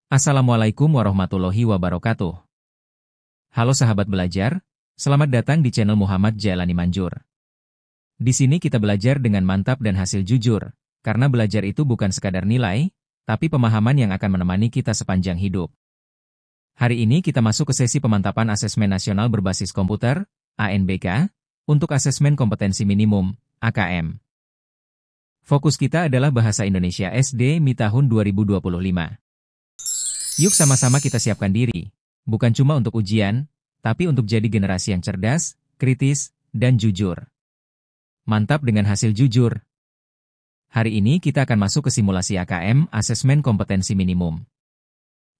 Assalamualaikum warahmatullahi wabarakatuh. Halo sahabat belajar, selamat datang di channel Muhammad Jailani Manjur. Di sini kita belajar dengan mantap dan hasil jujur, karena belajar itu bukan sekadar nilai, tapi pemahaman yang akan menemani kita sepanjang hidup. Hari ini kita masuk ke sesi pemantapan asesmen nasional berbasis komputer, ANBK, untuk asesmen kompetensi minimum, AKM. Fokus kita adalah Bahasa Indonesia SD MI tahun 2025. Yuk sama-sama kita siapkan diri, bukan cuma untuk ujian, tapi untuk jadi generasi yang cerdas, kritis, dan jujur. Mantap dengan hasil jujur. Hari ini kita akan masuk ke simulasi AKM, Asesmen Kompetensi Minimum.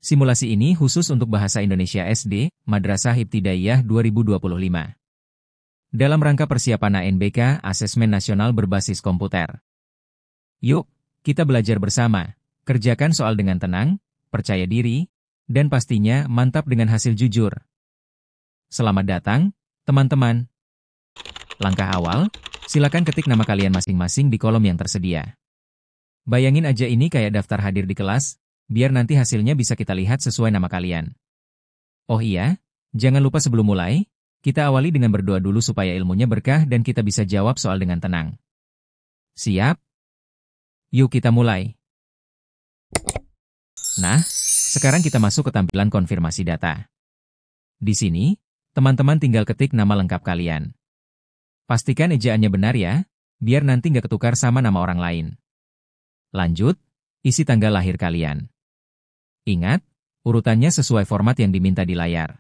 Simulasi ini khusus untuk Bahasa Indonesia SD, Madrasah Ibtidaiyah 2025. Dalam rangka persiapan ANBK, Asesmen Nasional Berbasis Komputer. Yuk, kita belajar bersama, kerjakan soal dengan tenang, percaya diri, dan pastinya mantap dengan hasil jujur. Selamat datang, teman-teman. Langkah awal, silakan ketik nama kalian masing-masing di kolom yang tersedia. Bayangin aja ini kayak daftar hadir di kelas, biar nanti hasilnya bisa kita lihat sesuai nama kalian. Oh iya, jangan lupa sebelum mulai, kita awali dengan berdoa dulu supaya ilmunya berkah dan kita bisa jawab soal dengan tenang. Siap? Yuk kita mulai. Nah, sekarang kita masuk ke tampilan konfirmasi data. Di sini, teman-teman tinggal ketik nama lengkap kalian. Pastikan ejaannya benar ya, biar nanti nggak ketukar sama nama orang lain. Lanjut, isi tanggal lahir kalian. Ingat, urutannya sesuai format yang diminta di layar.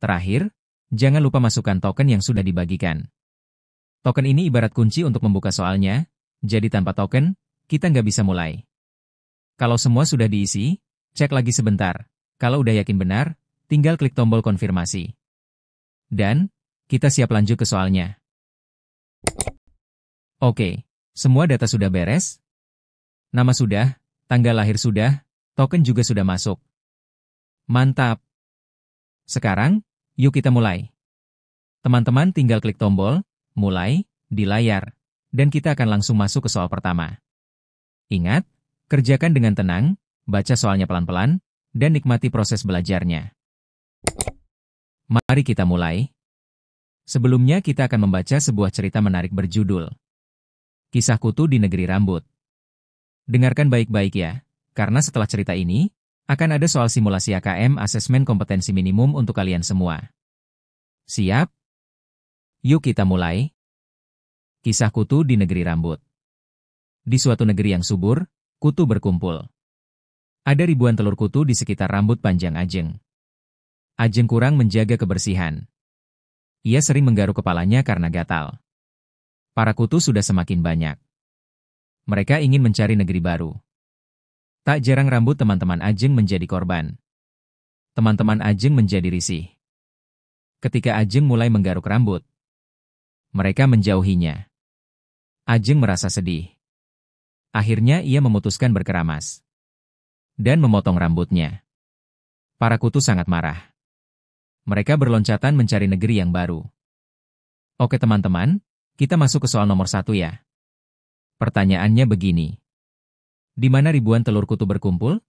Terakhir, jangan lupa masukkan token yang sudah dibagikan. Token ini ibarat kunci untuk membuka soalnya, jadi tanpa token, kita nggak bisa mulai. Kalau semua sudah diisi, cek lagi sebentar. Kalau udah yakin benar, tinggal klik tombol konfirmasi. Dan, kita siap lanjut ke soalnya. Oke, semua data sudah beres? Nama sudah, tanggal lahir sudah, token juga sudah masuk. Mantap! Sekarang, yuk kita mulai. Teman-teman tinggal klik tombol, mulai, di layar, dan kita akan langsung masuk ke soal pertama. Ingat, kerjakan dengan tenang, baca soalnya pelan-pelan, dan nikmati proses belajarnya. Mari kita mulai. Sebelumnya kita akan membaca sebuah cerita menarik berjudul Kisah Kutu di Negeri Rambut. Dengarkan baik-baik ya, karena setelah cerita ini, akan ada soal simulasi AKM Asesmen Kompetensi Minimum untuk kalian semua. Siap? Yuk kita mulai. Kisah Kutu di Negeri Rambut. Di suatu negeri yang subur, kutu berkumpul. Ada ribuan telur kutu di sekitar rambut panjang Ajeng. Ajeng kurang menjaga kebersihan. Ia sering menggaruk kepalanya karena gatal. Para kutu sudah semakin banyak. Mereka ingin mencari negeri baru. Tak jarang rambut teman-teman Ajeng menjadi korban. Teman-teman Ajeng menjadi risih. Ketika Ajeng mulai menggaruk rambut, mereka menjauhinya. Ajeng merasa sedih. Akhirnya ia memutuskan berkeramas dan memotong rambutnya. Para kutu sangat marah. Mereka berloncatan mencari negeri yang baru. Oke teman-teman, kita masuk ke soal nomor 1 ya. Pertanyaannya begini. Di mana ribuan telur kutu berkumpul?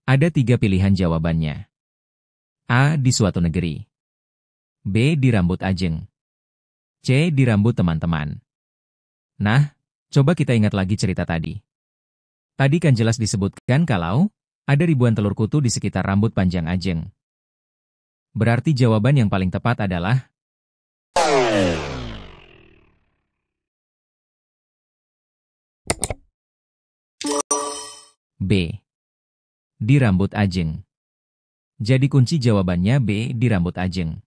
Ada 3 pilihan jawabannya. A. Di suatu negeri. B. Di rambut Ajeng. C. Di rambut teman-teman. Nah, coba kita ingat lagi cerita tadi. Tadi kan jelas disebutkan kalau ada ribuan telur kutu di sekitar rambut panjang Ajeng. Berarti jawaban yang paling tepat adalah B. Di rambut Ajeng. Jadi kunci jawabannya B. Di rambut Ajeng.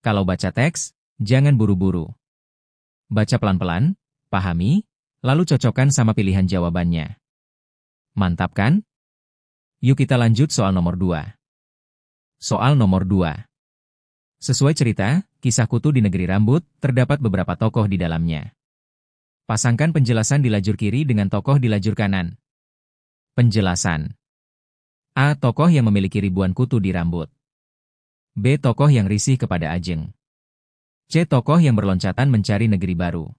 Kalau baca teks, jangan buru-buru. Baca pelan-pelan, pahami, lalu cocokkan sama pilihan jawabannya. Mantap kan? Yuk kita lanjut soal nomor 2. Soal nomor 2. Sesuai cerita, kisah kutu di negeri rambut, terdapat beberapa tokoh di dalamnya. Pasangkan penjelasan di lajur kiri dengan tokoh di lajur kanan. Penjelasan. A. Tokoh yang memiliki ribuan kutu di rambut. B. Tokoh yang risih kepada Ajeng. C. Tokoh yang berloncatan mencari negeri baru.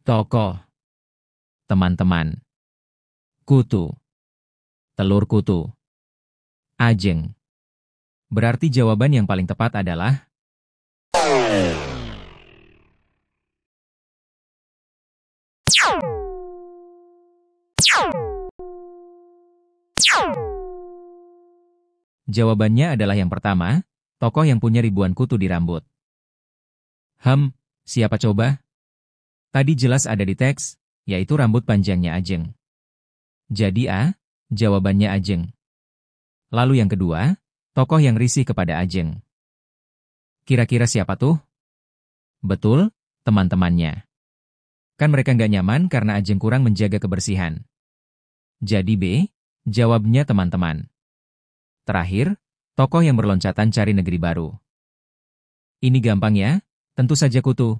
Tokoh. Teman-teman. Kutu. Telur kutu. Ajeng. Berarti jawaban yang paling tepat adalah jawabannya adalah yang pertama, tokoh yang punya ribuan kutu di rambut. Siapa coba? Tadi jelas ada di teks, yaitu rambut panjangnya Ajeng. Jadi A, jawabannya Ajeng. Lalu yang kedua, tokoh yang risih kepada Ajeng. Kira-kira siapa tuh? Betul, teman-temannya. Kan mereka nggak nyaman karena Ajeng kurang menjaga kebersihan. Jadi B, jawabnya teman-teman. Terakhir, tokoh yang berloncatan cari negeri baru. Ini gampang ya, tentu saja kutu.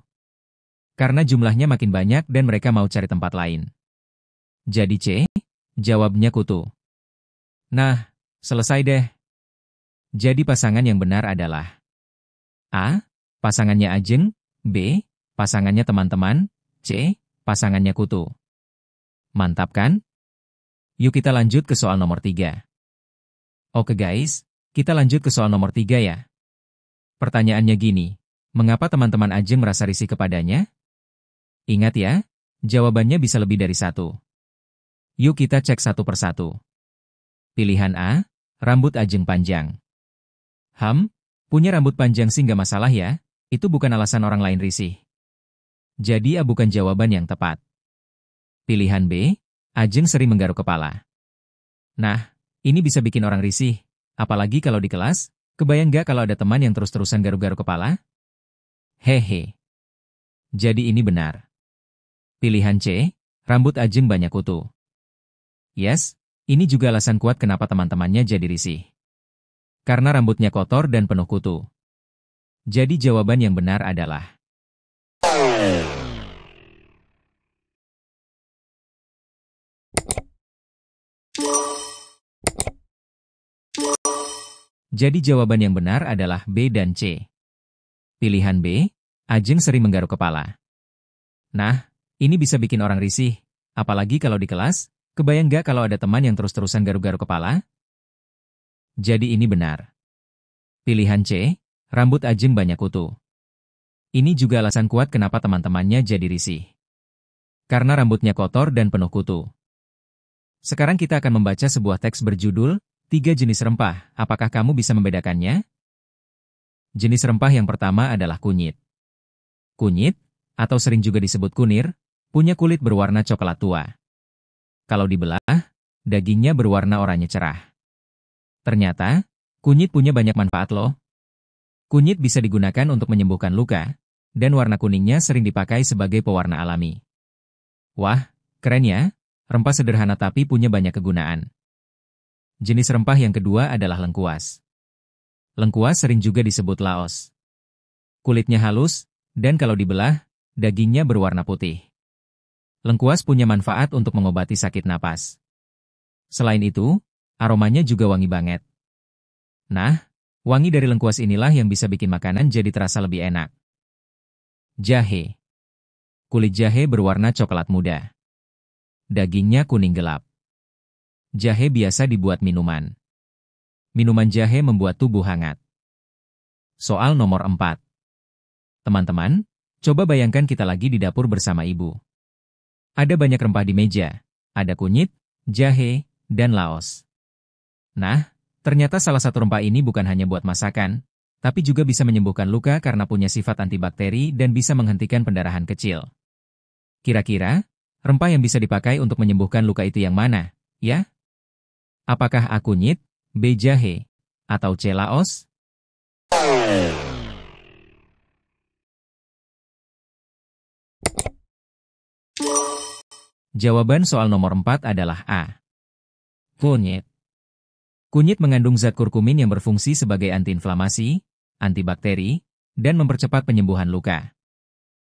Karena jumlahnya makin banyak dan mereka mau cari tempat lain. Jadi C, jawabnya kutu. Nah, selesai deh. Jadi pasangan yang benar adalah A, pasangannya Ajeng, B, pasangannya teman-teman, C, pasangannya kutu. Mantap kan? Yuk kita lanjut ke soal nomor 3. Oke guys, kita lanjut ke soal nomor 3 ya. Pertanyaannya gini, mengapa teman-teman Ajeng merasa risih kepadanya? Ingat ya, jawabannya bisa lebih dari satu. Yuk kita cek satu persatu. Pilihan A, rambut Ajeng panjang. Punya rambut panjang sih nggak masalah ya, itu bukan alasan orang lain risih. Jadi A bukan jawaban yang tepat. Pilihan B, Ajeng sering menggaruk kepala. Nah, ini bisa bikin orang risih, apalagi kalau di kelas, kebayang nggak kalau ada teman yang terus-terusan garuk-garuk kepala? Hehe. Jadi ini benar. Pilihan C, rambut Ajeng banyak kutu. Yes, ini juga alasan kuat kenapa teman-temannya jadi risih. Karena rambutnya kotor dan penuh kutu. Jadi jawaban yang benar adalah Jadi jawaban yang benar adalah B dan C. Pilihan B, Ajeng sering menggaruk kepala. Nah, ini bisa bikin orang risih, apalagi kalau di kelas, kebayang nggak kalau ada teman yang terus-terusan garuk-garuk kepala? Jadi ini benar. Pilihan C, rambut Ajeng banyak kutu. Ini juga alasan kuat kenapa teman-temannya jadi risih. Karena rambutnya kotor dan penuh kutu. Sekarang kita akan membaca sebuah teks berjudul 3 jenis rempah, apakah kamu bisa membedakannya? Jenis rempah yang pertama adalah kunyit. Kunyit, atau sering juga disebut kunir, punya kulit berwarna coklat tua. Kalau dibelah, dagingnya berwarna oranye cerah. Ternyata, kunyit punya banyak manfaat loh. Kunyit bisa digunakan untuk menyembuhkan luka, dan warna kuningnya sering dipakai sebagai pewarna alami. Wah, keren ya, rempah sederhana tapi punya banyak kegunaan. Jenis rempah yang kedua adalah lengkuas. Lengkuas sering juga disebut laos. Kulitnya halus, dan kalau dibelah, dagingnya berwarna putih. Lengkuas punya manfaat untuk mengobati sakit napas. Selain itu, aromanya juga wangi banget. Nah, wangi dari lengkuas inilah yang bisa bikin makanan jadi terasa lebih enak. Jahe. Kulit jahe berwarna coklat muda. Dagingnya kuning gelap. Jahe biasa dibuat minuman. Minuman jahe membuat tubuh hangat. Soal nomor 4. Teman-teman, coba bayangkan kita lagi di dapur bersama ibu. Ada banyak rempah di meja. Ada kunyit, jahe, dan laos. Nah, ternyata salah satu rempah ini bukan hanya buat masakan, tapi juga bisa menyembuhkan luka karena punya sifat antibakteri dan bisa menghentikan pendarahan kecil. Kira-kira, rempah yang bisa dipakai untuk menyembuhkan luka itu yang mana, ya? Apakah A kunyit, B jahe, atau C laos? Jawaban soal nomor 4 adalah A. Kunyit. Kunyit mengandung zat kurkumin yang berfungsi sebagai antiinflamasi, antibakteri, dan mempercepat penyembuhan luka.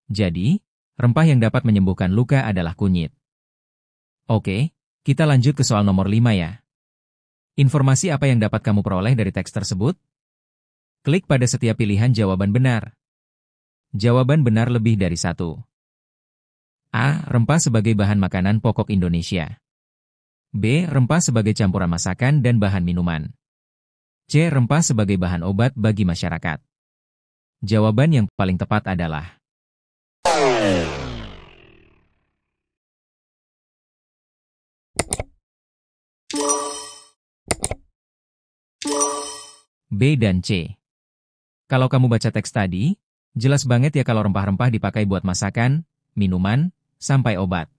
Jadi, rempah yang dapat menyembuhkan luka adalah kunyit. Oke, kita lanjut ke soal nomor 5 ya. Informasi apa yang dapat kamu peroleh dari teks tersebut? Klik pada setiap pilihan jawaban benar. Jawaban benar lebih dari satu. A. Rempah sebagai bahan makanan pokok Indonesia. B. Rempah sebagai campuran masakan dan bahan minuman. C. Rempah sebagai bahan obat bagi masyarakat. Jawaban yang paling tepat adalah B dan C. Kalau kamu baca teks tadi, jelas banget ya kalau rempah-rempah dipakai buat masakan, minuman, sampai obat.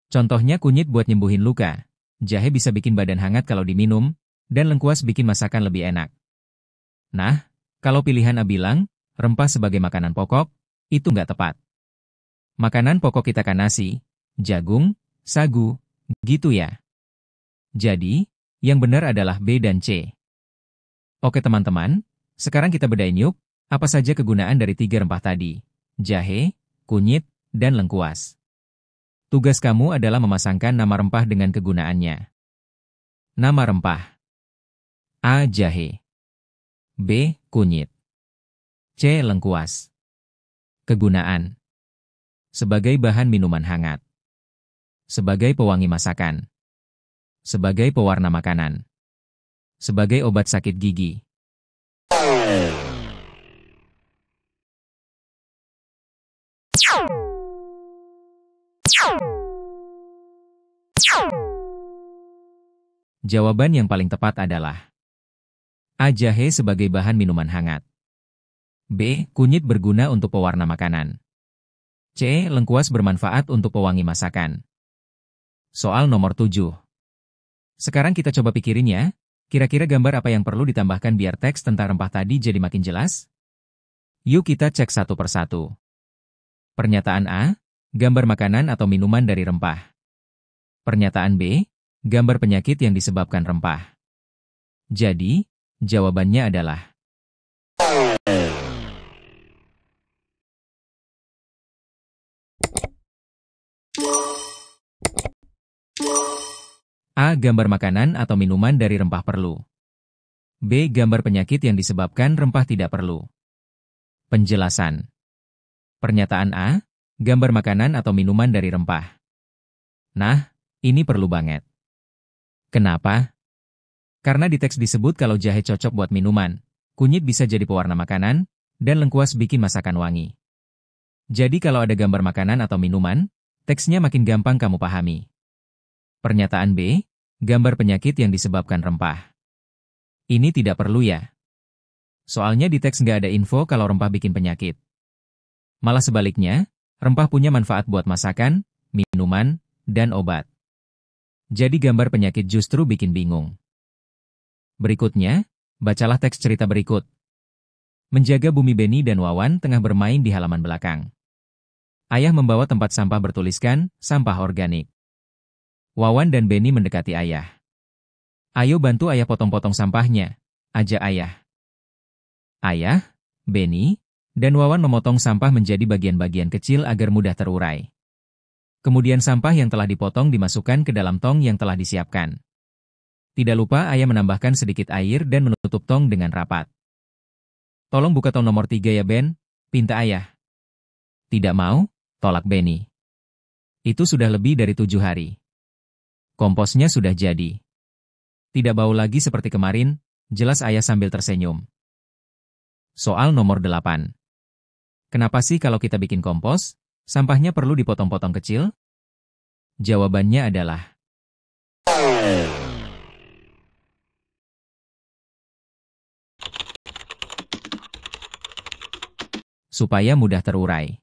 Contohnya kunyit buat nyembuhin luka, jahe bisa bikin badan hangat kalau diminum, dan lengkuas bikin masakan lebih enak. Nah, kalau pilihan A bilang, rempah sebagai makanan pokok, itu nggak tepat. Makanan pokok kita kan nasi, jagung, sagu, gitu ya. Jadi, yang benar adalah B dan C. Oke teman-teman, sekarang kita bedain yuk, apa saja kegunaan dari 3 rempah tadi, jahe, kunyit, dan lengkuas. Tugas kamu adalah memasangkan nama rempah dengan kegunaannya. Nama rempah. A. Jahe. B. Kunyit. C. Lengkuas. Kegunaan. Sebagai bahan minuman hangat. Sebagai pewangi masakan. Sebagai pewarna makanan. Sebagai obat sakit gigi. Jawaban yang paling tepat adalah A. Jahe sebagai bahan minuman hangat. B. Kunyit berguna untuk pewarna makanan. C. Lengkuas bermanfaat untuk pewangi masakan. Soal nomor 7. Sekarang kita coba pikirin ya, kira-kira gambar apa yang perlu ditambahkan biar teks tentang rempah tadi jadi makin jelas? Yuk kita cek satu persatu. Pernyataan A, gambar makanan atau minuman dari rempah. Pernyataan B, gambar penyakit yang disebabkan rempah. Jadi, jawabannya adalah A. Gambar makanan atau minuman dari rempah perlu. B. Gambar penyakit yang disebabkan rempah tidak perlu. Penjelasan. Pernyataan A, gambar makanan atau minuman dari rempah. Nah, ini perlu banget. Kenapa? Karena di teks disebut kalau jahe cocok buat minuman, kunyit bisa jadi pewarna makanan, dan lengkuas bikin masakan wangi. Jadi kalau ada gambar makanan atau minuman, teksnya makin gampang kamu pahami. Pernyataan B, gambar penyakit yang disebabkan rempah. Ini tidak perlu ya. Soalnya di teks nggak ada info kalau rempah bikin penyakit. Malah sebaliknya, rempah punya manfaat buat masakan, minuman, dan obat. Jadi gambar penyakit justru bikin bingung. Berikutnya, bacalah teks cerita berikut. Menjaga bumi Benny dan Wawan tengah bermain di halaman belakang. Ayah membawa tempat sampah bertuliskan, sampah organik. Wawan dan Benny mendekati ayah. Ayo bantu ayah potong-potong sampahnya, ajak ayah. Ayah, Benny, dan Wawan memotong sampah menjadi bagian-bagian kecil agar mudah terurai. Kemudian sampah yang telah dipotong dimasukkan ke dalam tong yang telah disiapkan. Tidak lupa ayah menambahkan sedikit air dan menutup tong dengan rapat. Tolong buka tong nomor 3 ya Ben, pinta ayah. Tidak mau, tolak Benny. Itu sudah lebih dari 7 hari. Komposnya sudah jadi. Tidak bau lagi seperti kemarin, jelas ayah sambil tersenyum. Soal nomor 8. Kenapa sih kalau kita bikin kompos, sampahnya perlu dipotong-potong kecil? Jawabannya adalah supaya mudah terurai.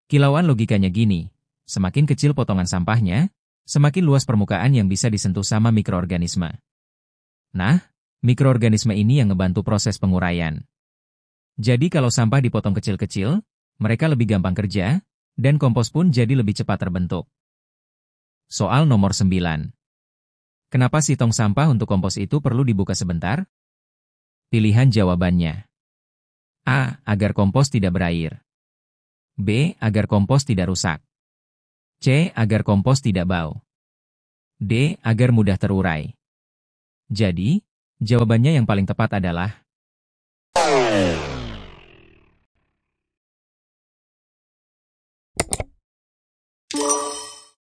Kilauan logikanya gini, semakin kecil potongan sampahnya, semakin luas permukaan yang bisa disentuh sama mikroorganisme. Nah, mikroorganisme ini yang ngebantu proses penguraian. Jadi kalau sampah dipotong kecil-kecil, mereka lebih gampang kerja, dan kompos pun jadi lebih cepat terbentuk. Soal nomor 9. Kenapa sih tong sampah untuk kompos itu perlu dibuka sebentar? Pilihan jawabannya. A. Agar kompos tidak berair. B. Agar kompos tidak rusak. C. Agar kompos tidak bau. D. Agar mudah terurai. Jadi, jawabannya yang paling tepat adalah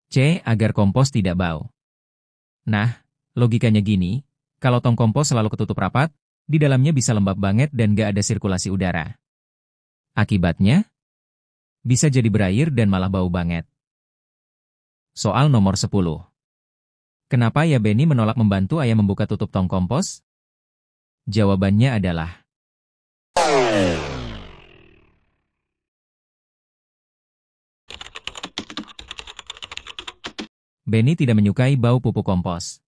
C. Agar kompos tidak bau. Nah, logikanya gini, kalau tong kompos selalu ketutup rapat, di dalamnya bisa lembab banget dan gak ada sirkulasi udara. Akibatnya, bisa jadi berair dan malah bau banget. Soal nomor 10. Kenapa ya Benny menolak membantu ayah membuka tutup tong kompos? Jawabannya adalah Benny tidak menyukai bau pupuk kompos.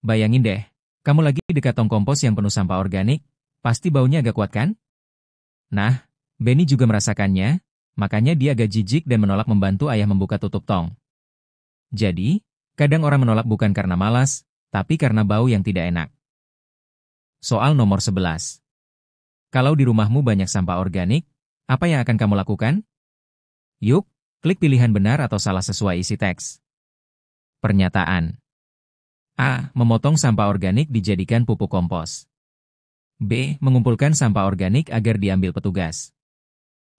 Bayangin deh, kamu lagi dekat tong kompos yang penuh sampah organik, pasti baunya agak kuat kan? Nah, Benny juga merasakannya, makanya dia agak jijik dan menolak membantu ayah membuka tutup tong. Jadi, kadang orang menolak bukan karena malas, tapi karena bau yang tidak enak. Soal nomor 11. Kalau di rumahmu banyak sampah organik, apa yang akan kamu lakukan? Yuk, klik pilihan benar atau salah sesuai isi teks. Pernyataan. A. Memotong sampah organik dijadikan pupuk kompos. B. Mengumpulkan sampah organik agar diambil petugas.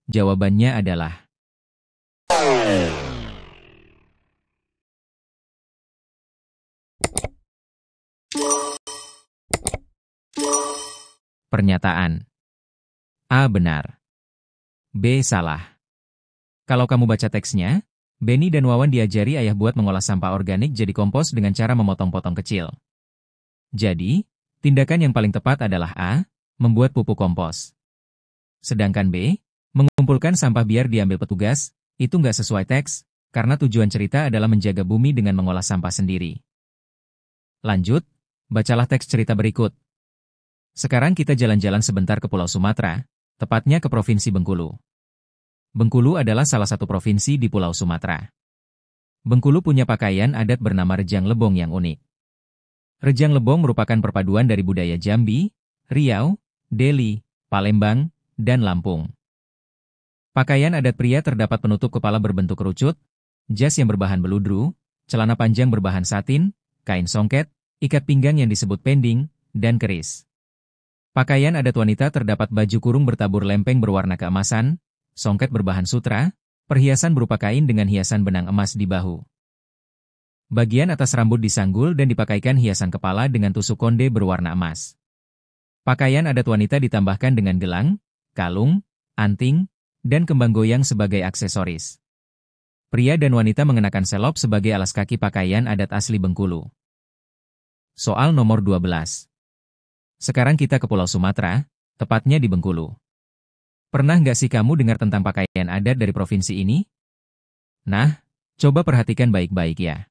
Jawabannya adalah pernyataan. A. Benar. B. Salah. Kalau kamu baca teksnya, Benny dan Wawan diajari ayah buat mengolah sampah organik jadi kompos dengan cara memotong-potong kecil. Jadi, tindakan yang paling tepat adalah A. Membuat pupuk kompos. Sedangkan B. Mengumpulkan sampah biar diambil petugas, itu nggak sesuai teks, karena tujuan cerita adalah menjaga bumi dengan mengolah sampah sendiri. Lanjut, bacalah teks cerita berikut. Sekarang kita jalan-jalan sebentar ke Pulau Sumatera, tepatnya ke Provinsi Bengkulu. Bengkulu adalah salah satu provinsi di Pulau Sumatera. Bengkulu punya pakaian adat bernama Rejang Lebong yang unik. Rejang Lebong merupakan perpaduan dari budaya Jambi, Riau, Deli, Palembang, dan Lampung. Pakaian adat pria terdapat penutup kepala berbentuk kerucut, jas yang berbahan beludru, celana panjang berbahan satin, kain songket, ikat pinggang yang disebut pending, dan keris. Pakaian adat wanita terdapat baju kurung bertabur lempeng berwarna keemasan, songket berbahan sutra, perhiasan berupa kain dengan hiasan benang emas di bahu. Bagian atas rambut disanggul dan dipakaikan hiasan kepala dengan tusuk konde berwarna emas. Pakaian adat wanita ditambahkan dengan gelang, kalung, anting, dan kembang goyang sebagai aksesoris. Pria dan wanita mengenakan selop sebagai alas kaki pakaian adat asli Bengkulu. Soal nomor 12. Sekarang kita ke Pulau Sumatera, tepatnya di Bengkulu. Pernah nggak sih kamu dengar tentang pakaian adat dari provinsi ini? Nah, coba perhatikan baik-baik ya.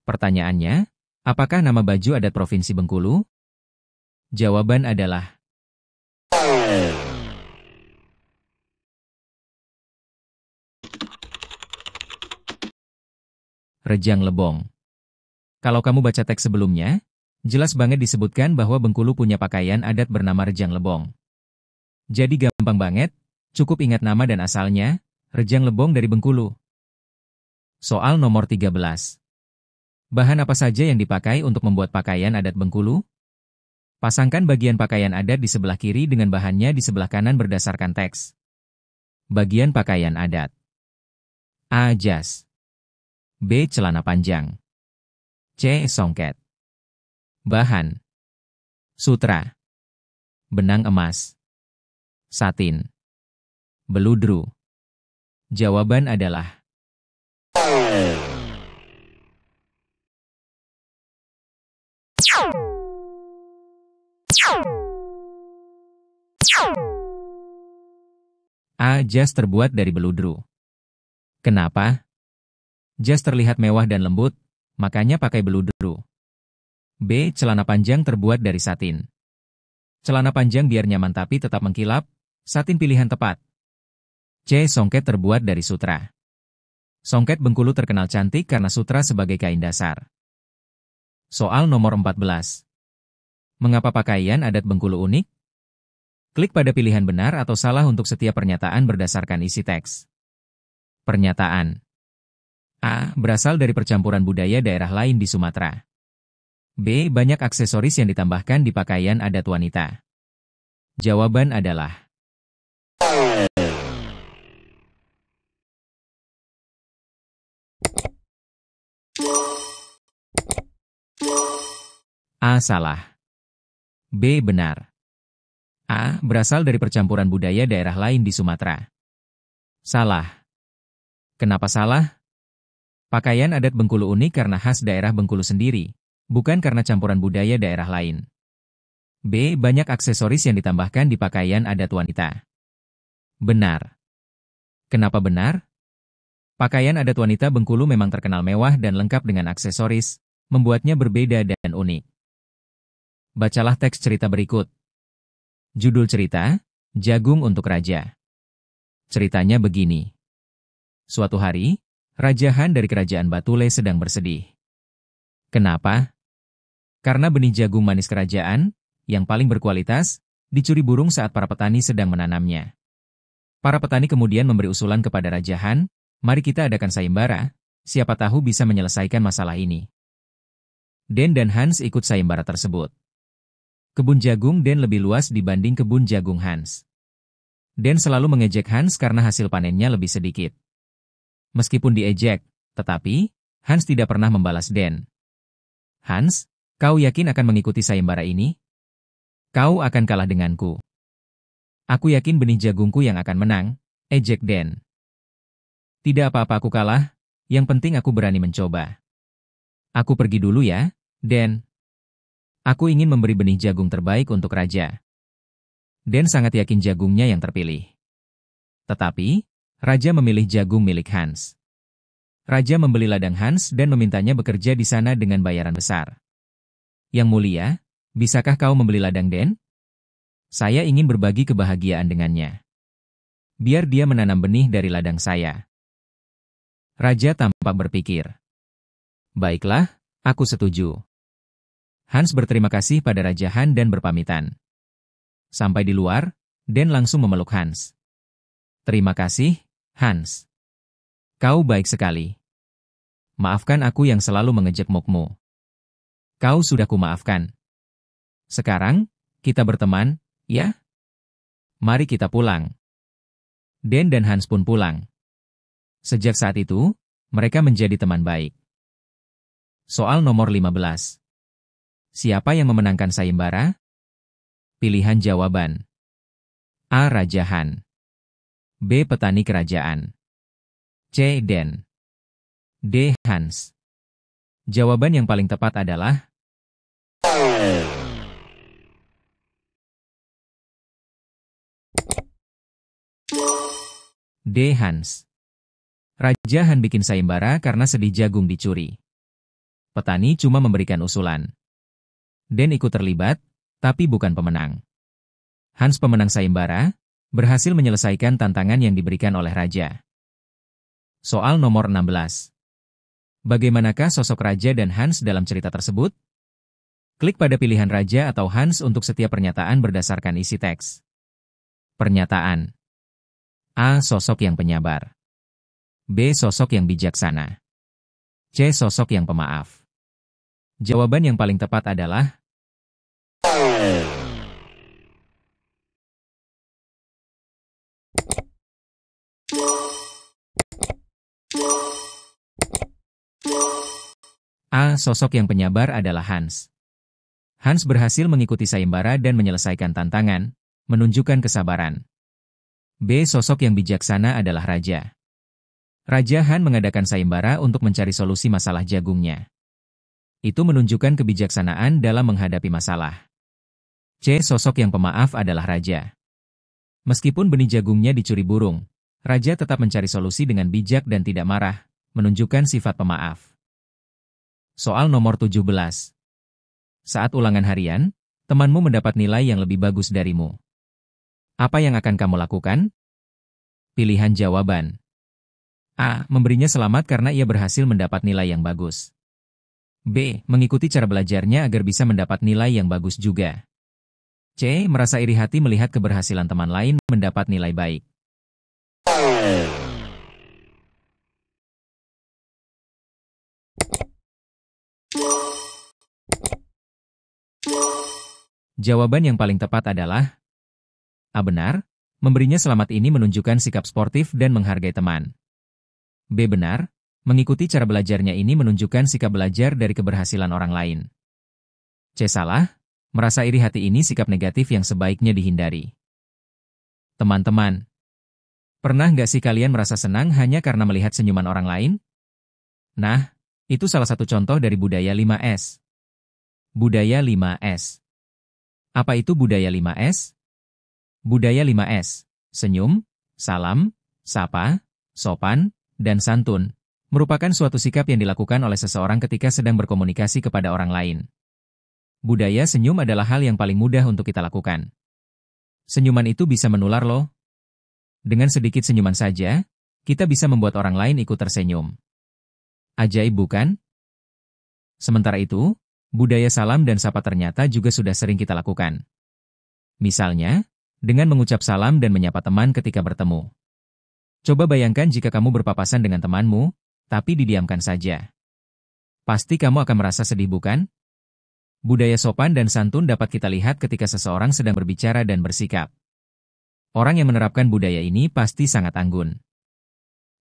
Pertanyaannya, apakah nama baju adat provinsi Bengkulu? Jawaban adalah Rejang Lebong. Kalau kamu baca teks sebelumnya, jelas banget disebutkan bahwa Bengkulu punya pakaian adat bernama Rejang Lebong. Jadi gampang banget, cukup ingat nama dan asalnya, Rejang Lebong dari Bengkulu. Soal nomor 13. Bahan apa saja yang dipakai untuk membuat pakaian adat Bengkulu? Pasangkan bagian pakaian adat di sebelah kiri dengan bahannya di sebelah kanan berdasarkan teks. Bagian pakaian adat. A. Jas. B. Celana panjang. C. Songket. Bahan. Sutra. Benang emas. Satin. Beludru. Jawaban adalah A. Jas terbuat dari beludru. Kenapa? Jas terlihat mewah dan lembut, makanya pakai beludru. B. Celana panjang terbuat dari satin. Celana panjang biar nyaman tapi tetap mengkilap, satin pilihan tepat. C. Songket terbuat dari sutra. Songket Bengkulu terkenal cantik karena sutra sebagai kain dasar. Soal nomor 14. Mengapa pakaian adat Bengkulu unik? Klik pada pilihan benar atau salah untuk setiap pernyataan berdasarkan isi teks. Pernyataan. A. Berasal dari percampuran budaya daerah lain di Sumatera. B. Banyak aksesoris yang ditambahkan di pakaian adat wanita. Jawaban adalah A. Salah. B. Benar. A. Berasal dari percampuran budaya daerah lain di Sumatera. Salah. Kenapa salah? Pakaian adat Bengkulu unik karena khas daerah Bengkulu sendiri, bukan karena campuran budaya daerah lain. B. Banyak aksesoris yang ditambahkan di pakaian adat wanita. Benar. Kenapa benar? Pakaian adat wanita Bengkulu memang terkenal mewah dan lengkap dengan aksesoris, membuatnya berbeda dan unik. Bacalah teks cerita berikut. Judul cerita, Jagung untuk Raja. Ceritanya begini. Suatu hari, Raja Han dari Kerajaan Batule sedang bersedih. Kenapa? Karena benih jagung manis kerajaan, yang paling berkualitas, dicuri burung saat para petani sedang menanamnya. Para petani kemudian memberi usulan kepada Raja Han, mari kita adakan sayembara, siapa tahu bisa menyelesaikan masalah ini. Den dan Hans ikut sayembara tersebut. Kebun jagung Den lebih luas dibanding kebun jagung Hans. Den selalu mengejek Hans karena hasil panennya lebih sedikit. Meskipun diejek, tetapi Hans tidak pernah membalas Den. Hans, kau yakin akan mengikuti sayembara ini? Kau akan kalah denganku. Aku yakin benih jagungku yang akan menang, ejek Den. Tidak apa-apa aku kalah, yang penting aku berani mencoba. Aku pergi dulu ya, Den. Aku ingin memberi benih jagung terbaik untuk raja. Den sangat yakin jagungnya yang terpilih. Tetapi, Raja memilih jagung milik Hans. Raja membeli ladang Hans dan memintanya bekerja di sana dengan bayaran besar. Yang mulia, bisakah kau membeli ladang Den? Saya ingin berbagi kebahagiaan dengannya. Biar dia menanam benih dari ladang saya. Raja tampak berpikir. Baiklah, aku setuju. Hans berterima kasih pada Raja Han dan berpamitan. Sampai di luar, Den langsung memeluk Hans. Terima kasih, Hans. Kau baik sekali. Maafkan aku yang selalu mengejekmukmu. Kau sudah kumaafkan. Sekarang, kita berteman, ya? Mari kita pulang. Den dan Hans pun pulang. Sejak saat itu, mereka menjadi teman baik. Soal nomor 15. Siapa yang memenangkan sayembara? Pilihan jawaban. A. Raja Han. B. Petani kerajaan. C. Den. D. Hans. Jawaban yang paling tepat adalah D. Hans. Raja Han bikin sayembara karena sedih jagung dicuri. Petani cuma memberikan usulan. Den ikut terlibat, tapi bukan pemenang. Hans pemenang sayembara, berhasil menyelesaikan tantangan yang diberikan oleh Raja. Soal nomor 16. Bagaimanakah sosok Raja dan Hans dalam cerita tersebut? Klik pada pilihan Raja atau Hans untuk setiap pernyataan berdasarkan isi teks. Pernyataan. A. Sosok yang penyabar. B. Sosok yang bijaksana. C. Sosok yang pemaaf. Jawaban yang paling tepat adalah A. Sosok yang penyabar adalah Hans. Hans berhasil mengikuti sayembara dan menyelesaikan tantangan, menunjukkan kesabaran. B. Sosok yang bijaksana adalah Raja. Raja Han mengadakan sayembara untuk mencari solusi masalah jagungnya. Itu menunjukkan kebijaksanaan dalam menghadapi masalah. C. Sosok yang pemaaf adalah Raja. Meskipun benih jagungnya dicuri burung, Raja tetap mencari solusi dengan bijak dan tidak marah, menunjukkan sifat pemaaf. Soal nomor 17. Saat ulangan harian, temanmu mendapat nilai yang lebih bagus darimu. Apa yang akan kamu lakukan? Pilihan jawaban. A. Memberinya selamat karena ia berhasil mendapat nilai yang bagus. B. Mengikuti cara belajarnya agar bisa mendapat nilai yang bagus juga. C. Merasa iri hati melihat keberhasilan teman lain mendapat nilai baik. Jawaban yang paling tepat adalah A. Benar, memberinya selamat ini menunjukkan sikap sportif dan menghargai teman. B. Benar, mengikuti cara belajarnya ini menunjukkan sikap belajar dari keberhasilan orang lain. C. Salah, merasa iri hati ini sikap negatif yang sebaiknya dihindari. Teman-teman, pernah nggak sih kalian merasa senang hanya karena melihat senyuman orang lain? Nah, itu salah satu contoh dari budaya 5S. Budaya 5S. Apa itu budaya 5S? Budaya 5S, senyum, salam, sapa, sopan, dan santun, merupakan suatu sikap yang dilakukan oleh seseorang ketika sedang berkomunikasi kepada orang lain. Budaya senyum adalah hal yang paling mudah untuk kita lakukan. Senyuman itu bisa menular loh. Dengan sedikit senyuman saja, kita bisa membuat orang lain ikut tersenyum. Ajaib bukan? Sementara itu, budaya salam dan sapa ternyata juga sudah sering kita lakukan. Misalnya, dengan mengucap salam dan menyapa teman ketika bertemu. Coba bayangkan jika kamu berpapasan dengan temanmu, tapi didiamkan saja. Pasti kamu akan merasa sedih bukan? Budaya sopan dan santun dapat kita lihat ketika seseorang sedang berbicara dan bersikap. Orang yang menerapkan budaya ini pasti sangat anggun.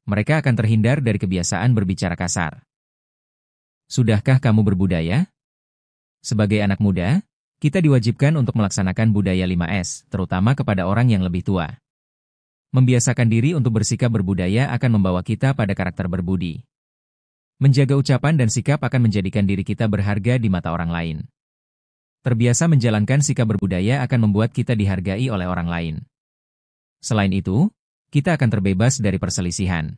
Mereka akan terhindar dari kebiasaan berbicara kasar. Sudahkah kamu berbudaya? Sebagai anak muda, kita diwajibkan untuk melaksanakan budaya 5S, terutama kepada orang yang lebih tua. Membiasakan diri untuk bersikap berbudaya akan membawa kita pada karakter berbudi. Menjaga ucapan dan sikap akan menjadikan diri kita berharga di mata orang lain. Terbiasa menjalankan sikap berbudaya akan membuat kita dihargai oleh orang lain. Selain itu, kita akan terbebas dari perselisihan.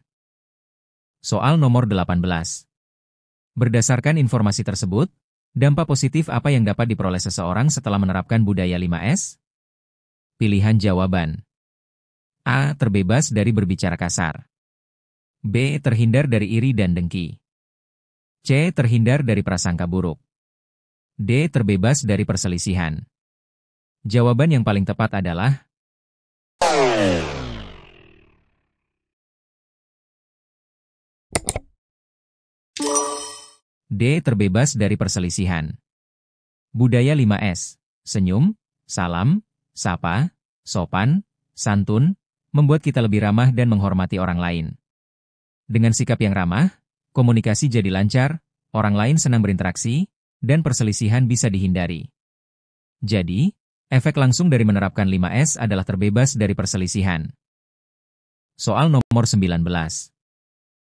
Soal nomor 18. Berdasarkan informasi tersebut, dampak positif apa yang dapat diperoleh seseorang setelah menerapkan budaya 5S? Pilihan jawaban. A. Terbebas dari berbicara kasar. B. Terhindar dari iri dan dengki. C. Terhindar dari prasangka buruk. D. Terbebas dari perselisihan. Jawaban yang paling tepat adalah D. Terbebas dari perselisihan. Budaya 5S, senyum, salam, sapa, sopan, santun, membuat kita lebih ramah dan menghormati orang lain. Dengan sikap yang ramah, komunikasi jadi lancar, orang lain senang berinteraksi, dan perselisihan bisa dihindari. Jadi, efek langsung dari menerapkan 5S adalah terbebas dari perselisihan. Soal nomor 19.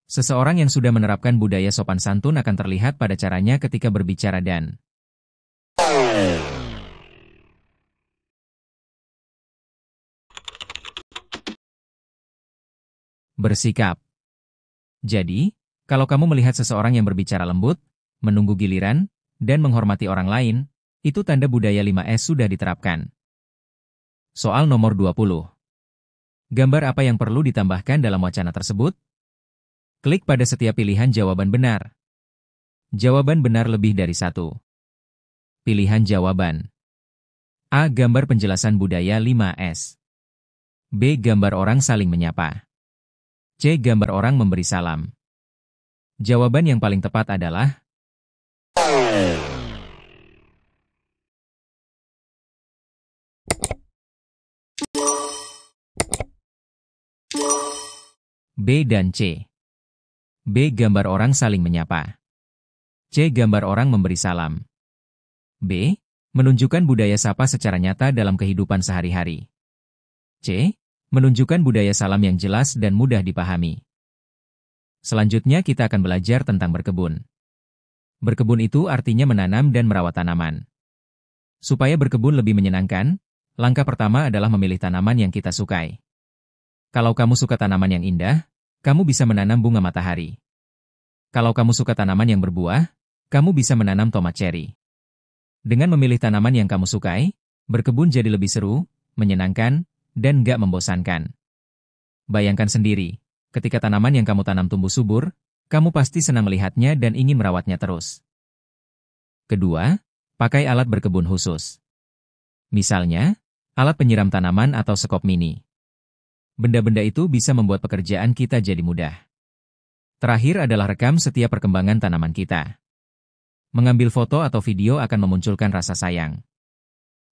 Seseorang yang sudah menerapkan budaya sopan santun akan terlihat pada caranya ketika berbicara dan bersikap. Jadi, kalau kamu melihat seseorang yang berbicara lembut, menunggu giliran, dan menghormati orang lain, itu tanda budaya 5S sudah diterapkan. Soal nomor 20. Gambar apa yang perlu ditambahkan dalam wacana tersebut? Klik pada setiap pilihan jawaban benar. Jawaban benar lebih dari satu. Pilihan jawaban. A. Gambar penjelasan budaya 5S. B. Gambar orang saling menyapa. C. Gambar orang memberi salam. Jawaban yang paling tepat adalah B dan C. B. Gambar orang saling menyapa. C. Gambar orang memberi salam. B. Menunjukkan budaya sapa secara nyata dalam kehidupan sehari-hari. C. Menunjukkan budaya salam yang jelas dan mudah dipahami. Selanjutnya kita akan belajar tentang berkebun. Berkebun itu artinya menanam dan merawat tanaman. Supaya berkebun lebih menyenangkan, langkah pertama adalah memilih tanaman yang kita sukai. Kalau kamu suka tanaman yang indah, kamu bisa menanam bunga matahari. Kalau kamu suka tanaman yang berbuah, kamu bisa menanam tomat ceri. Dengan memilih tanaman yang kamu sukai, berkebun jadi lebih seru, menyenangkan, dan gak membosankan. Bayangkan sendiri, ketika tanaman yang kamu tanam tumbuh subur, kamu pasti senang melihatnya dan ingin merawatnya terus. Kedua, pakai alat berkebun khusus. Misalnya, alat penyiram tanaman atau sekop mini. Benda-benda itu bisa membuat pekerjaan kita jadi mudah. Terakhir adalah rekam setiap perkembangan tanaman kita. Mengambil foto atau video akan memunculkan rasa sayang.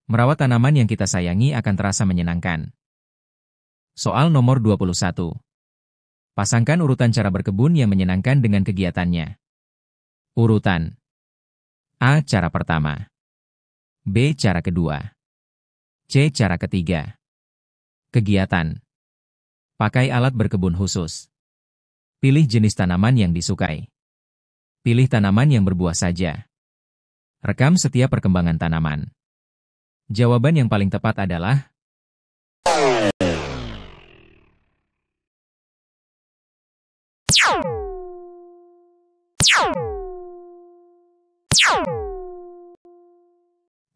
Merawat tanaman yang kita sayangi akan terasa menyenangkan. Soal nomor 21. Pasangkan urutan cara berkebun yang menyenangkan dengan kegiatannya. Urutan A. Cara pertama. B. Cara kedua. C. Cara ketiga. Kegiatan. Pakai alat berkebun khusus. Pilih jenis tanaman yang disukai. Pilih tanaman yang berbuah saja. Rekam setiap perkembangan tanaman. Jawaban yang paling tepat adalah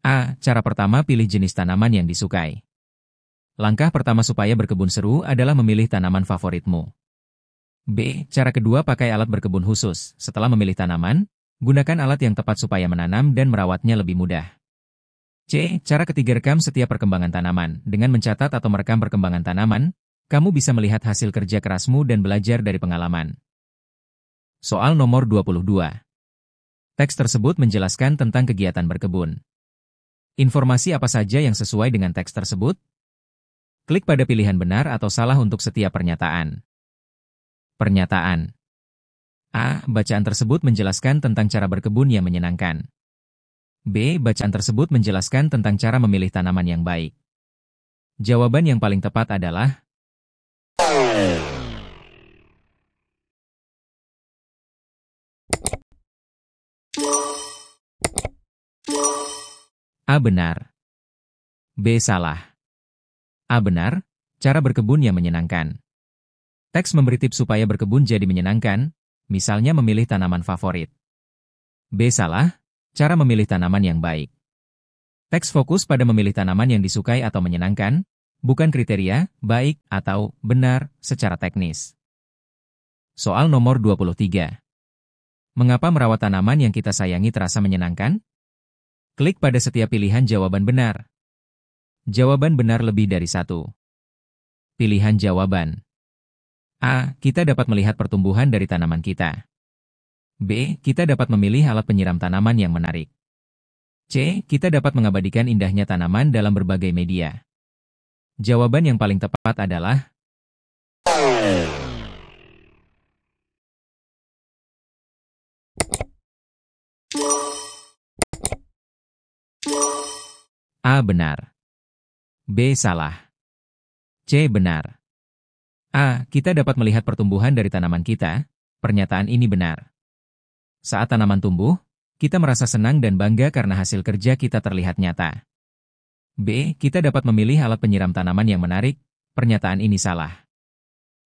A. Cara pertama, pilih jenis tanaman yang disukai. Langkah pertama supaya berkebun seru adalah memilih tanaman favoritmu. B. Cara kedua, pakai alat berkebun khusus. Setelah memilih tanaman, gunakan alat yang tepat supaya menanam dan merawatnya lebih mudah. C. Cara ketiga, rekam setiap perkembangan tanaman. Dengan mencatat atau merekam perkembangan tanaman, kamu bisa melihat hasil kerja kerasmu dan belajar dari pengalaman. Soal nomor 22. Teks tersebut menjelaskan tentang kegiatan berkebun. Informasi apa saja yang sesuai dengan teks tersebut? Klik pada pilihan benar atau salah untuk setiap pernyataan. Pernyataan. A. Bacaan tersebut menjelaskan tentang cara berkebun yang menyenangkan. B. Bacaan tersebut menjelaskan tentang cara memilih tanaman yang baik. Jawaban yang paling tepat adalah A. Benar. B. Salah. A. Benar, cara berkebun yang menyenangkan. Teks memberi tips supaya berkebun jadi menyenangkan, misalnya memilih tanaman favorit. B. Salah, cara memilih tanaman yang baik. Teks fokus pada memilih tanaman yang disukai atau menyenangkan, bukan kriteria, baik, atau benar, secara teknis. Soal nomor 23. Mengapa merawat tanaman yang kita sayangi terasa menyenangkan? Klik pada setiap pilihan jawaban benar. Jawaban benar lebih dari satu. Pilihan jawaban. A. Kita dapat melihat pertumbuhan dari tanaman kita. B. Kita dapat memilih alat penyiram tanaman yang menarik. C. Kita dapat mengabadikan indahnya tanaman dalam berbagai media. Jawaban yang paling tepat adalah A. Benar. B. Salah. C. Benar. A. Kita dapat melihat pertumbuhan dari tanaman kita. Pernyataan ini benar. Saat tanaman tumbuh, kita merasa senang dan bangga karena hasil kerja kita terlihat nyata. B. Kita dapat memilih alat penyiram tanaman yang menarik. Pernyataan ini salah.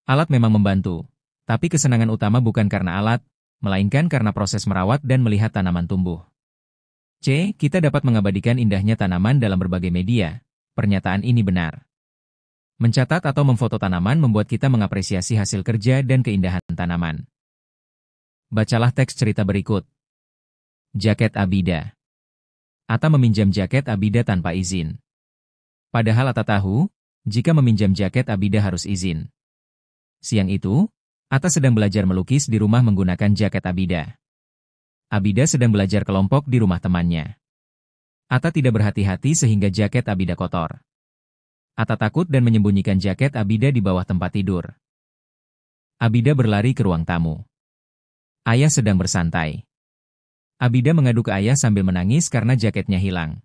Alat memang membantu, tapi kesenangan utama bukan karena alat, melainkan karena proses merawat dan melihat tanaman tumbuh. C. Kita dapat mengabadikan indahnya tanaman dalam berbagai media. Pernyataan ini benar. Mencatat atau memfoto tanaman membuat kita mengapresiasi hasil kerja dan keindahan tanaman. Bacalah teks cerita berikut. Jaket Abida. Atta meminjam jaket Abida tanpa izin. Padahal Atta tahu, jika meminjam jaket Abida harus izin. Siang itu, Atta sedang belajar melukis di rumah menggunakan jaket Abida. Abida sedang belajar kelompok di rumah temannya. Atta tidak berhati-hati sehingga jaket Abida kotor. Atta takut dan menyembunyikan jaket Abida di bawah tempat tidur. Abida berlari ke ruang tamu. Ayah sedang bersantai. Abida mengadu ke ayah sambil menangis karena jaketnya hilang.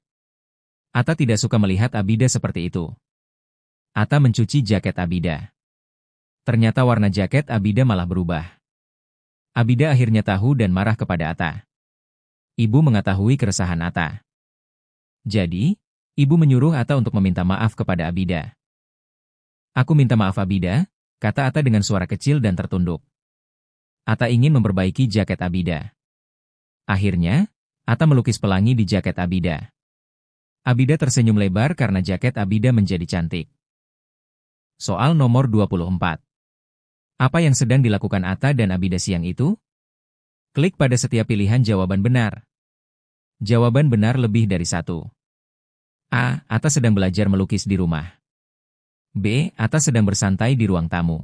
Atta tidak suka melihat Abida seperti itu. Atta mencuci jaket Abida. Ternyata warna jaket Abida malah berubah. Abida akhirnya tahu dan marah kepada Atta. Ibu mengetahui keresahan Atta. Jadi, ibu menyuruh Atta untuk meminta maaf kepada Abida. Aku minta maaf Abida, kata Atta dengan suara kecil dan tertunduk. Atta ingin memperbaiki jaket Abida. Akhirnya, Atta melukis pelangi di jaket Abida. Abida tersenyum lebar karena jaket Abida menjadi cantik. Soal nomor 24. Apa yang sedang dilakukan Atta dan Abida siang itu? Klik pada setiap pilihan jawaban benar. Jawaban benar lebih dari satu. A. Atta sedang belajar melukis di rumah. B. Atta sedang bersantai di ruang tamu.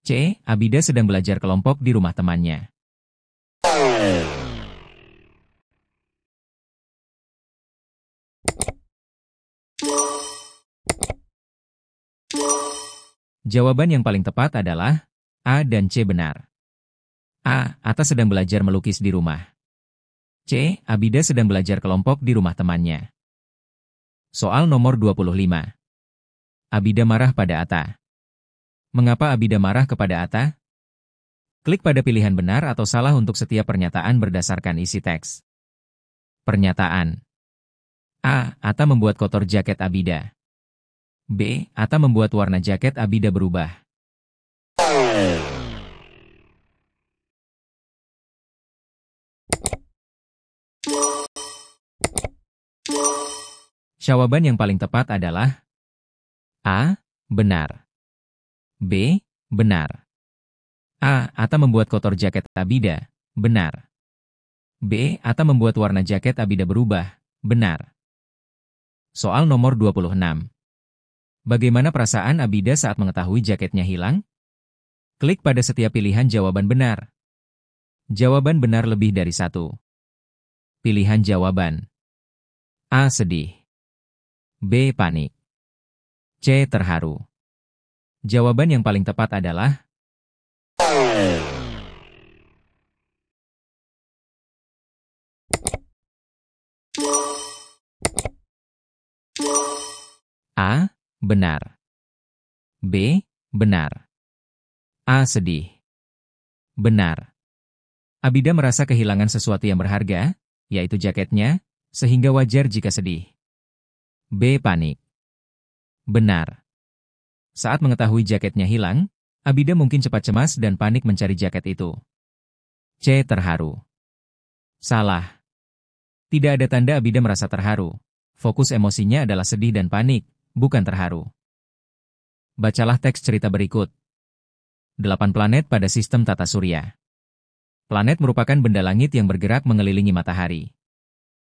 C. Abida sedang belajar kelompok di rumah temannya. Jawaban yang paling tepat adalah A dan C benar. A. Atta sedang belajar melukis di rumah. C. Abida sedang belajar kelompok di rumah temannya. Soal nomor 25. Abida marah pada Atta. Mengapa Abida marah kepada Atta? Klik pada pilihan benar atau salah untuk setiap pernyataan berdasarkan isi teks. Pernyataan. A. Atta membuat kotor jaket Abida. B. Atta membuat warna jaket Abida berubah. Jawaban yang paling tepat adalah A. Benar. B. Benar. A. Atta membuat kotor jaket Abida. Benar. B. Atta membuat warna jaket Abida berubah. Benar. Soal nomor 26. Bagaimana perasaan Abida saat mengetahui jaketnya hilang? Klik pada setiap pilihan jawaban benar. Jawaban benar lebih dari satu. Pilihan jawaban. A. Sedih. B. Panik. C. Terharu. Jawaban yang paling tepat adalah A. Benar. B. Benar. A. Sedih. Benar. Abida merasa kehilangan sesuatu yang berharga, yaitu jaketnya, sehingga wajar jika sedih. B. Panik. Benar. Saat mengetahui jaketnya hilang, Abida mungkin cepat cemas dan panik mencari jaket itu. C. Terharu. Salah. Tidak ada tanda Abida merasa terharu. Fokus emosinya adalah sedih dan panik, bukan terharu. Bacalah teks cerita berikut. 8 planet pada sistem tata surya. Planet merupakan benda langit yang bergerak mengelilingi matahari.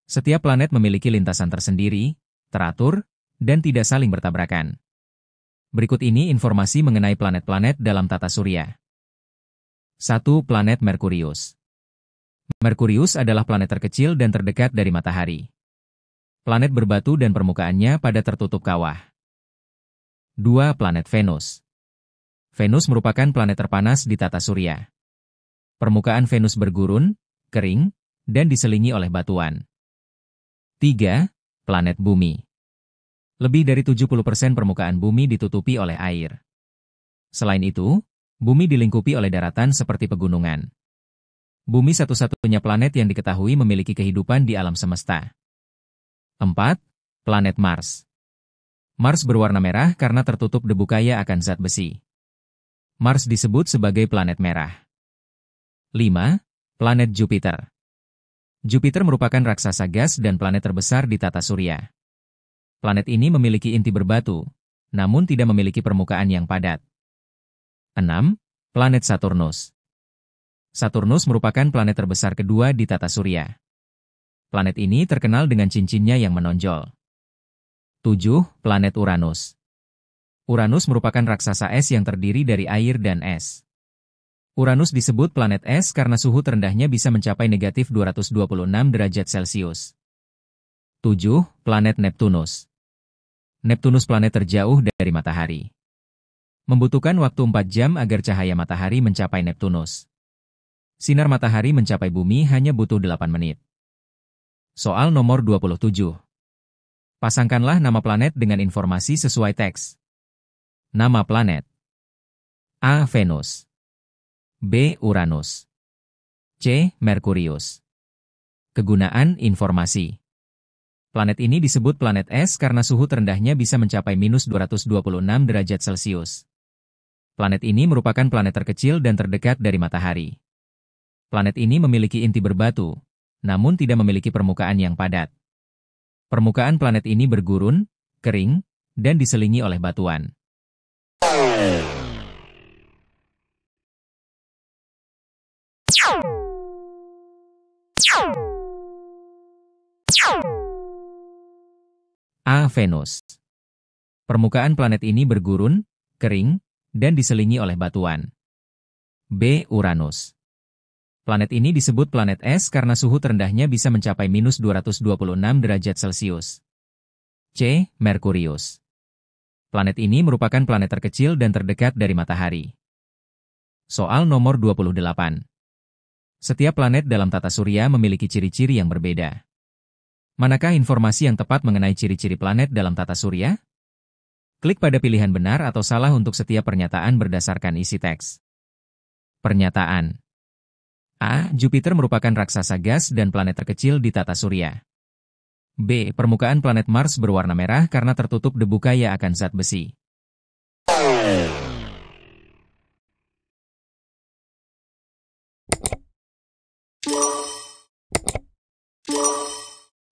Setiap planet memiliki lintasan tersendiri, teratur, dan tidak saling bertabrakan. Berikut ini informasi mengenai planet-planet dalam tata surya. 1. Planet Merkurius. Merkurius adalah planet terkecil dan terdekat dari matahari. Planet berbatu dan permukaannya pada tertutup kawah. 2. Planet Venus. Venus merupakan planet terpanas di tata surya. Permukaan Venus bergurun, kering, dan diselingi oleh batuan. 3. Planet Bumi. Lebih dari 70% permukaan bumi ditutupi oleh air. Selain itu, bumi dilingkupi oleh daratan seperti pegunungan. Bumi satu-satunya planet yang diketahui memiliki kehidupan di alam semesta. 4. Planet Mars. Mars berwarna merah karena tertutup debu kaya akan zat besi. Mars disebut sebagai planet merah. 5. Planet Jupiter. Jupiter merupakan raksasa gas dan planet terbesar di tata surya. Planet ini memiliki inti berbatu, namun tidak memiliki permukaan yang padat. 6. Planet Saturnus. Saturnus merupakan planet terbesar kedua di tata surya. Planet ini terkenal dengan cincinnya yang menonjol. 7. Planet Uranus. Uranus merupakan raksasa es yang terdiri dari air dan es. Uranus disebut planet es karena suhu terendahnya bisa mencapai negatif 226 derajat Celcius. 7. Planet Neptunus. Neptunus planet terjauh dari matahari. Membutuhkan waktu 4 jam agar cahaya matahari mencapai Neptunus. Sinar matahari mencapai bumi hanya butuh 8 menit. Soal nomor 27. Pasangkanlah nama planet dengan informasi sesuai teks. Nama planet. A. Venus. B. Uranus. C. Merkurius. Kegunaan informasi. Planet ini disebut planet es karena suhu terendahnya bisa mencapai minus 226 derajat Celcius. Planet ini merupakan planet terkecil dan terdekat dari matahari. Planet ini memiliki inti berbatu, namun tidak memiliki permukaan yang padat. Permukaan planet ini bergurun, kering, dan diselingi oleh batuan. A. Venus. Permukaan planet ini bergurun, kering, dan diselingi oleh batuan. B. Uranus. Planet ini disebut planet es karena suhu terendahnya bisa mencapai minus 226 derajat Celcius. C. Merkurius. Planet ini merupakan planet terkecil dan terdekat dari matahari. Soal nomor 28. Setiap planet dalam tata surya memiliki ciri-ciri yang berbeda. Manakah informasi yang tepat mengenai ciri-ciri planet dalam tata surya? Klik pada pilihan benar atau salah untuk setiap pernyataan berdasarkan isi teks. Pernyataan A. Jupiter merupakan raksasa gas dan planet terkecil di tata surya. B. Permukaan planet Mars berwarna merah karena tertutup debu kaya akan zat besi.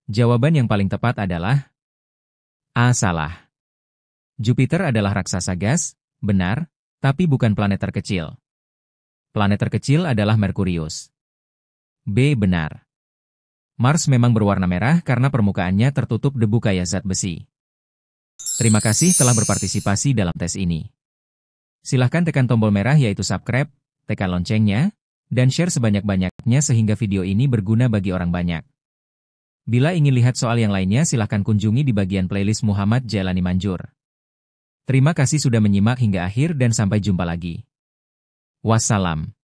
Jawaban yang paling tepat adalah A. Salah. Jupiter adalah raksasa gas, benar, tapi bukan planet terkecil. Planet terkecil adalah Merkurius. B. Benar. Mars memang berwarna merah karena permukaannya tertutup debu kaya zat besi. Terima kasih telah berpartisipasi dalam tes ini. Silahkan tekan tombol merah yaitu subscribe, tekan loncengnya, dan share sebanyak-banyaknya sehingga video ini berguna bagi orang banyak. Bila ingin lihat soal yang lainnya silahkan kunjungi di bagian playlist Muhammad Jailani Manjur. Terima kasih sudah menyimak hingga akhir dan sampai jumpa lagi. Wassalam.